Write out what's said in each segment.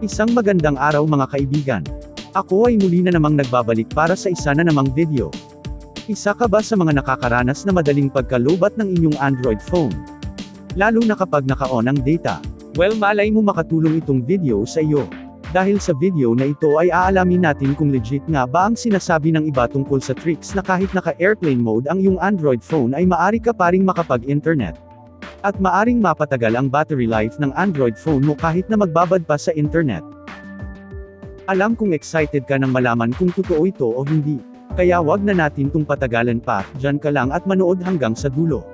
Isang magandang araw mga kaibigan. Ako ay muli na namang nagbabalik para sa isa na namang video. Isa ka ba sa mga nakakaranas na madaling pagkalubat ng inyong Android phone? Lalo na kapag naka-on ang data. Well, malay mo makatulong itong video sa iyo. Dahil sa video na ito ay aalamin natin kung legit nga ba ang sinasabi ng iba tungkol sa tricks na kahit naka-airplane mode ang iyong Android phone ay maaari ka pa ring makapag-internet. At maaring mapatagal ang battery life ng Android phone mo kahit na magbabad pa sa internet. Alam kong excited ka nang malaman kung totoo ito o hindi. Kaya wag na natin tung patagalan pa, dyan ka lang at manood hanggang sa dulo.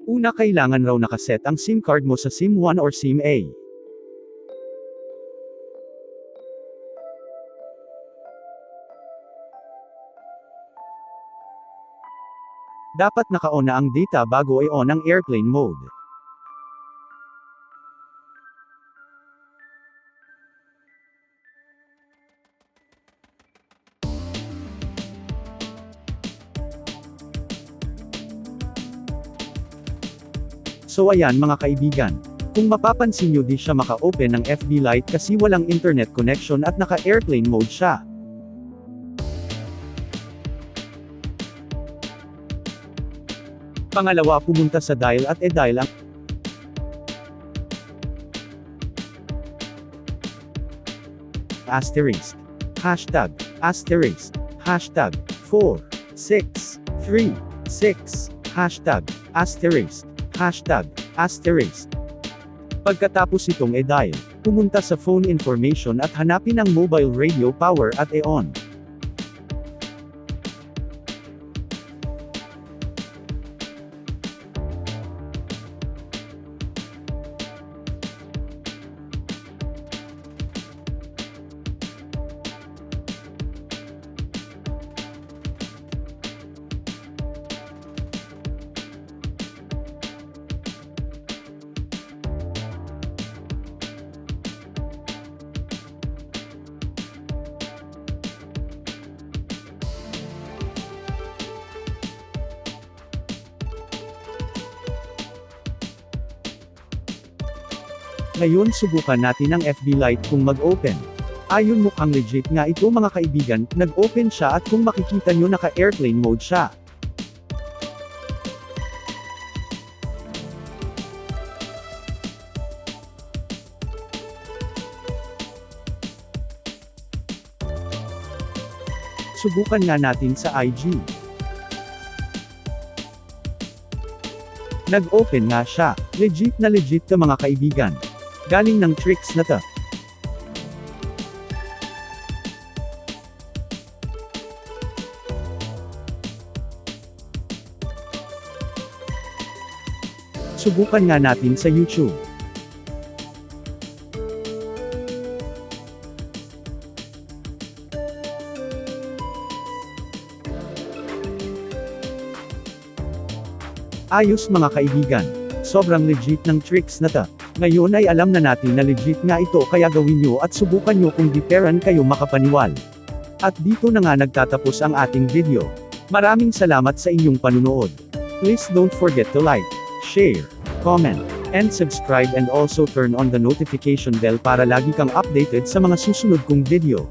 Una, kailangan raw nakaset ang SIM card mo sa SIM 1 or SIM A. Dapat naka-on na ang data bago i-on ang airplane mode. So ayan mga kaibigan. Kung mapapansin nyo, di siya maka-open ng FB Lite kasi walang internet connection at naka-airplane mode siya. Pangalawa, pumunta sa dial at e-dial ang asterisk, hashtag, asterisk, hashtag, 4, 6, 3, 6, hashtag, asterisk, hashtag, asterisk. Pagkatapos itong e-dial, pumunta sa phone information at hanapin ang mobile radio power at e-on. Ngayon subukan natin ang FB Lite kung mag-open. Ayon, mukhang legit nga ito mga kaibigan, nag-open siya at kung makikita nyo naka-airplane mode siya. Subukan nga natin sa IG. Nag-open nga siya. Legit na legit to mga kaibigan. Galing ng tricks na to. Subukan nga natin sa YouTube. Ayos mga kaibigan. Sobrang legit ng tricks na to. Ngayon ay alam na natin na legit nga ito, kaya gawin nyo at subukan nyo kung di peran kayo makapaniwal. At dito na nga nagtatapos ang ating video. Maraming salamat sa inyong panunood. Please don't forget to like, share, comment, and subscribe, and also turn on the notification bell para lagi kang updated sa mga susunod kong video.